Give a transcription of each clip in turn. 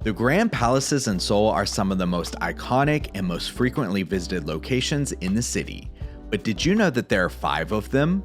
The Grand Palaces in Seoul are some of the most iconic and most frequently visited locations in the city. But did you know that there are 5 of them?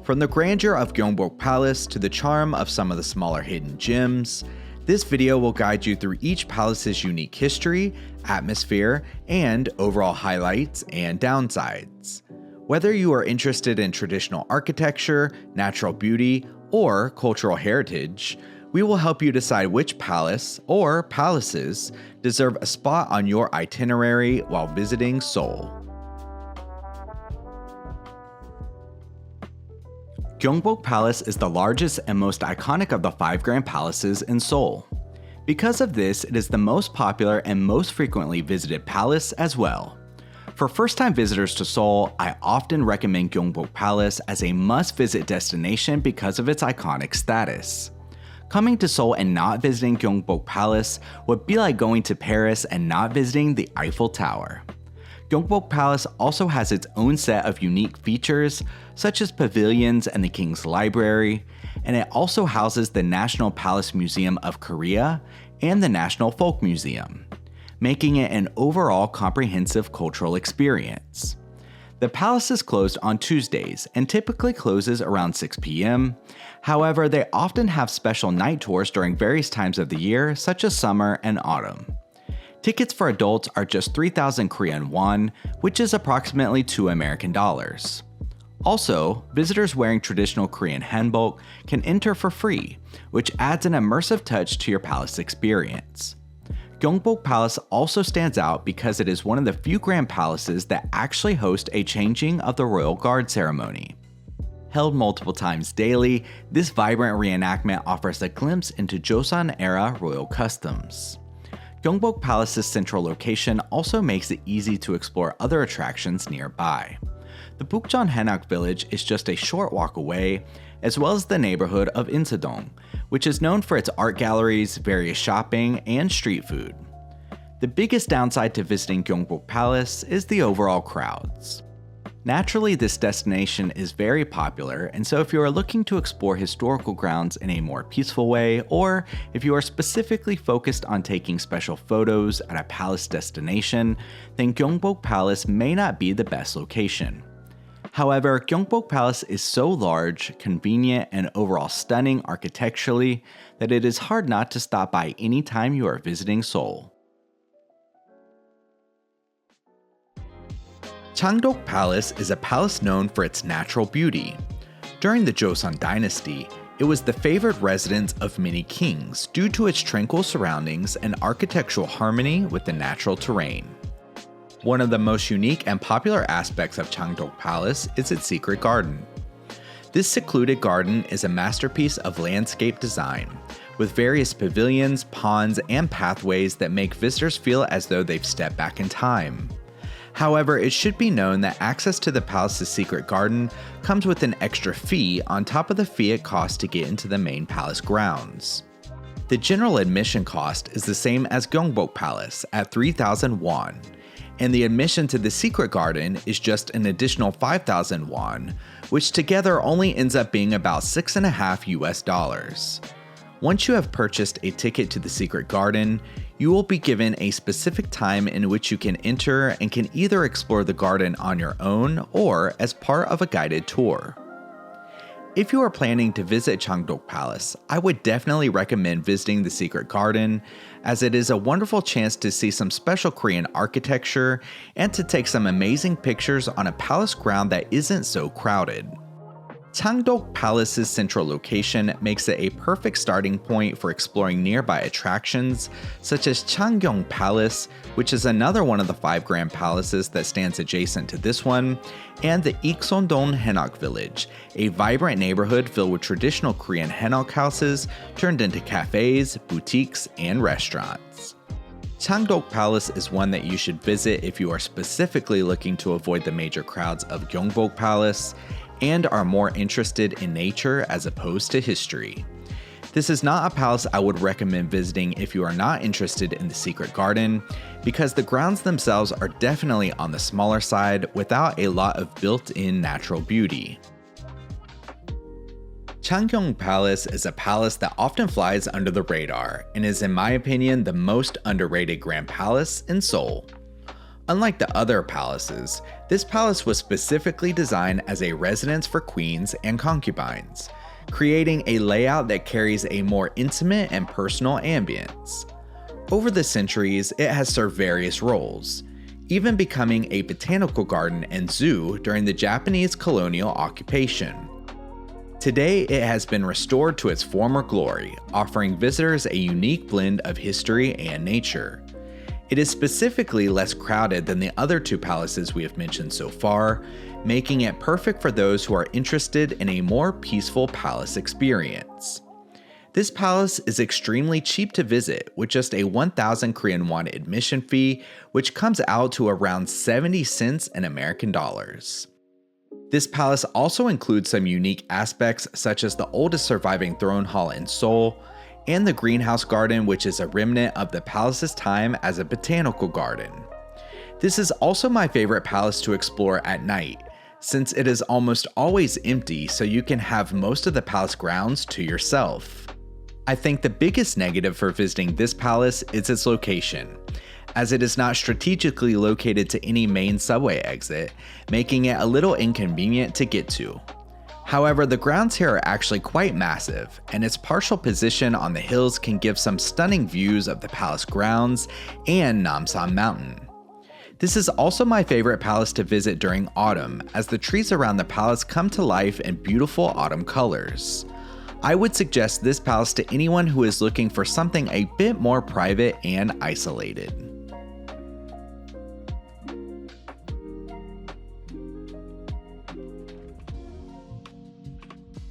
From the grandeur of Gyeongbok Palace to the charm of some of the smaller hidden gems, this video will guide you through each palace's unique history, atmosphere, and overall highlights and downsides. Whether you are interested in traditional architecture, natural beauty, or cultural heritage, we will help you decide which palace or palaces deserve a spot on your itinerary while visiting Seoul. Gyeongbok Palace is the largest and most iconic of the 5 grand palaces in Seoul. Because of this, it is the most popular and most frequently visited palace as well. For first-time visitors to Seoul, I often recommend Gyeongbok Palace as a must-visit destination because of its iconic status. Coming to Seoul and not visiting Gyeongbok Palace would be like going to Paris and not visiting the Eiffel Tower. Gyeongbok Palace also has its own set of unique features, such as pavilions and the King's Library, and it also houses the National Palace Museum of Korea and the National Folk Museum, making it an overall comprehensive cultural experience. The palace is closed on Tuesdays and typically closes around 6 p.m. However, they often have special night tours during various times of the year, such as summer and autumn. Tickets for adults are just 3,000 Korean won, which is approximately $2 American. Also, visitors wearing traditional Korean hanbok can enter for free, which adds an immersive touch to your palace experience. Gyeongbok Palace also stands out because it is one of the few grand palaces that actually host a changing of the royal guard ceremony. Held multiple times daily, this vibrant reenactment offers a glimpse into Joseon-era royal customs. Gyeongbok Palace's central location also makes it easy to explore other attractions nearby. The Bukjeon Hanok village is just a short walk away, as well as the neighborhood of Insadong, which is known for its art galleries, various shopping, and street food. The biggest downside to visiting Gyeongbok Palace is the overall crowds. Naturally, this destination is very popular, and so if you are looking to explore historical grounds in a more peaceful way, or if you are specifically focused on taking special photos at a palace destination, then Gyeongbok Palace may not be the best location. However, Gyeongbok Palace is so large, convenient, and overall stunning architecturally that it is hard not to stop by anytime you are visiting Seoul. Changdeok Palace is a palace known for its natural beauty. During the Joseon dynasty, it was the favored residence of many kings due to its tranquil surroundings and architectural harmony with the natural terrain. One of the most unique and popular aspects of Changdeok Palace is its secret garden. This secluded garden is a masterpiece of landscape design, with various pavilions, ponds, and pathways that make visitors feel as though they've stepped back in time. However, it should be known that access to the palace's secret garden comes with an extra fee on top of the fee it costs to get into the main palace grounds. The general admission cost is the same as Gyeongbok Palace at 3,000 won, and the admission to the secret garden is just an additional 5,000 won, which together only ends up being about $6.50 US. Once you have purchased a ticket to the secret garden, you will be given a specific time in which you can enter and can either explore the garden on your own or as part of a guided tour. If you are planning to visit Changdeok Palace, I would definitely recommend visiting the secret garden, as it is a wonderful chance to see some special Korean architecture and to take some amazing pictures on a palace ground that isn't so crowded. Changdeok Palace's central location makes it a perfect starting point for exploring nearby attractions, such as Changgyeong Palace, which is another one of the 5 grand palaces that stands adjacent to this one, and the Iksondong Hanok Village, a vibrant neighborhood filled with traditional Korean Hanok houses turned into cafes, boutiques, and restaurants. Changdeok Palace is one that you should visit if you are specifically looking to avoid the major crowds of Gyeongbok Palace and are more interested in nature as opposed to history. This is not a palace I would recommend visiting if you are not interested in the secret garden, because the grounds themselves are definitely on the smaller side without a lot of built-in natural beauty. Changgyeong Palace is a palace that often flies under the radar and is, in my opinion, the most underrated grand palace in Seoul. Unlike the other palaces, this palace was specifically designed as a residence for queens and concubines, creating a layout that carries a more intimate and personal ambience. Over the centuries, it has served various roles, even becoming a botanical garden and zoo during the Japanese colonial occupation. Today, it has been restored to its former glory, offering visitors a unique blend of history and nature. It is specifically less crowded than the other two palaces we have mentioned so far, making it perfect for those who are interested in a more peaceful palace experience. This palace is extremely cheap to visit, with just a 1,000 Korean won admission fee, which comes out to around 70 cents in American dollars. This palace also includes some unique aspects, such as the oldest surviving throne hall in Seoul, and the greenhouse garden, which is a remnant of the palace's time as a botanical garden. This is also my favorite palace to explore at night, since it is almost always empty, so you can have most of the palace grounds to yourself. I think the biggest negative for visiting this palace is its location, as it is not strategically located to any main subway exit, making it a little inconvenient to get to. However, the grounds here are actually quite massive, and its partial position on the hills can give some stunning views of the palace grounds and Namsan Mountain. This is also my favorite palace to visit during autumn, as the trees around the palace come to life in beautiful autumn colors. I would suggest this palace to anyone who is looking for something a bit more private and isolated.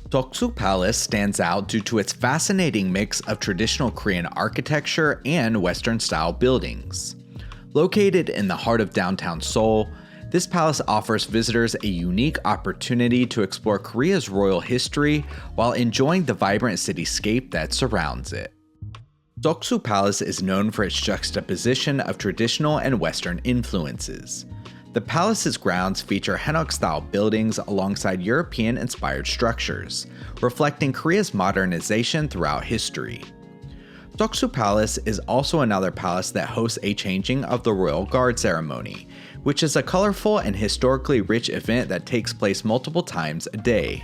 Deoksu Palace stands out due to its fascinating mix of traditional Korean architecture and Western-style buildings. Located in the heart of downtown Seoul, this palace offers visitors a unique opportunity to explore Korea's royal history while enjoying the vibrant cityscape that surrounds it. Deoksu Palace is known for its juxtaposition of traditional and Western influences. The palace's grounds feature Hanok-style buildings alongside European-inspired structures, reflecting Korea's modernization throughout history. Deoksu Palace is also another palace that hosts a changing of the royal guard ceremony, which is a colorful and historically rich event that takes place multiple times a day.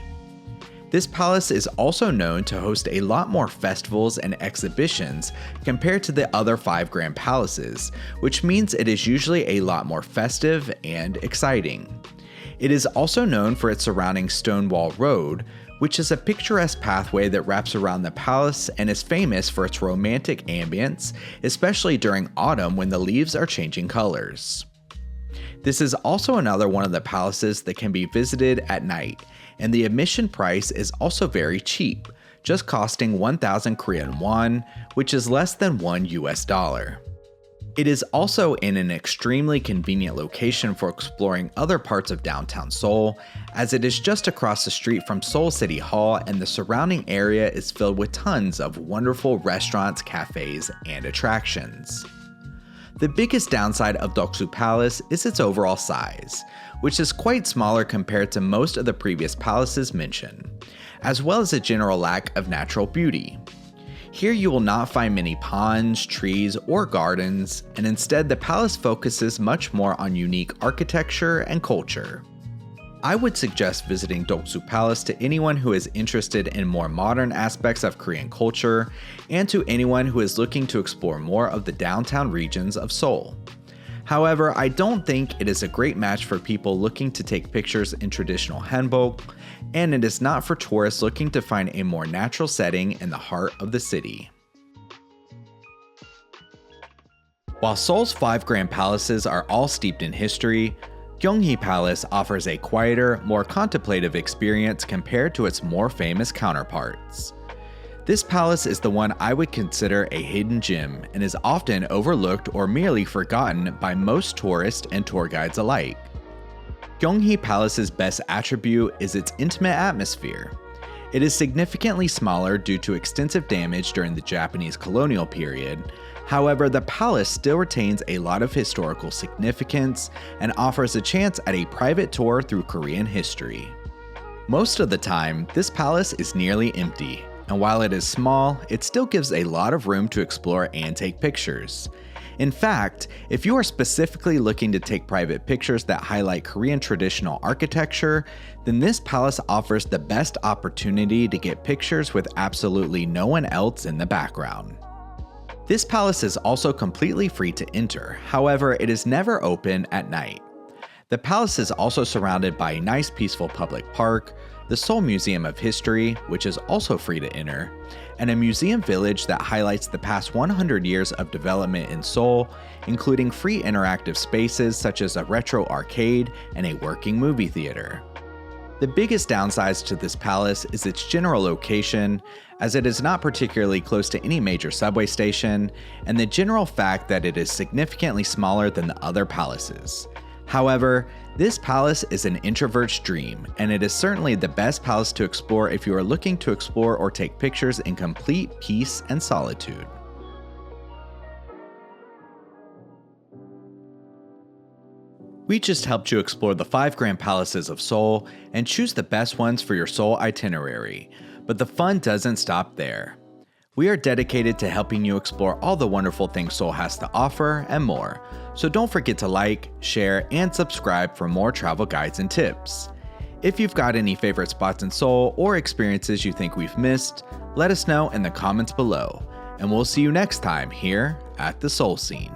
This palace is also known to host a lot more festivals and exhibitions compared to the other 5 grand palaces, which means it is usually a lot more festive and exciting. It is also known for its surrounding Stonewall Road, which is a picturesque pathway that wraps around the palace and is famous for its romantic ambience, especially during autumn when the leaves are changing colors. This is also another one of the palaces that can be visited at night, and the admission price is also very cheap, just costing 1,000 Korean won, which is less than $1. It is also in an extremely convenient location for exploring other parts of downtown Seoul, as it is just across the street from Seoul City Hall, and the surrounding area is filled with tons of wonderful restaurants, cafes, and attractions. The biggest downside of Deoksu Palace is its overall size, which is quite smaller compared to most of the previous palaces mentioned, as well as a general lack of natural beauty. Here you will not find many ponds, trees, or gardens, and instead the palace focuses much more on unique architecture and culture. I would suggest visiting Deoksu Palace to anyone who is interested in more modern aspects of Korean culture, and to anyone who is looking to explore more of the downtown regions of Seoul. However, I don't think it is a great match for people looking to take pictures in traditional hanbok, and it is not for tourists looking to find a more natural setting in the heart of the city. While Seoul's 5 grand palaces are all steeped in history, Gyeonghui Palace offers a quieter, more contemplative experience compared to its more famous counterparts. This palace is the one I would consider a hidden gem and is often overlooked or merely forgotten by most tourists and tour guides alike. Gyeonghui Palace's best attribute is its intimate atmosphere. It is significantly smaller due to extensive damage during the Japanese colonial period. However, the palace still retains a lot of historical significance and offers a chance at a private tour through Korean history. Most of the time, this palace is nearly empty, and while it is small, it still gives a lot of room to explore and take pictures. In fact, if you are specifically looking to take private pictures that highlight Korean traditional architecture, then this palace offers the best opportunity to get pictures with absolutely no one else in the background. This palace is also completely free to enter, however, it is never open at night. The palace is also surrounded by a nice peaceful public park, the Seoul Museum of History, which is also free to enter, and a museum village that highlights the past 100 years of development in Seoul, including free interactive spaces such as a retro arcade and a working movie theater. The biggest downside to this palace is its general location, as it is not particularly close to any major subway station, and the general fact that it is significantly smaller than the other palaces. However, this palace is an introvert's dream, and it is certainly the best palace to explore if you are looking to explore or take pictures in complete peace and solitude. We just helped you explore the 5 grand palaces of Seoul and choose the best ones for your Seoul itinerary, but the fun doesn't stop there. We are dedicated to helping you explore all the wonderful things Seoul has to offer and more, so don't forget to like, share, and subscribe for more travel guides and tips. If you've got any favorite spots in Seoul or experiences you think we've missed, let us know in the comments below, and we'll see you next time here at the Seoul Scene.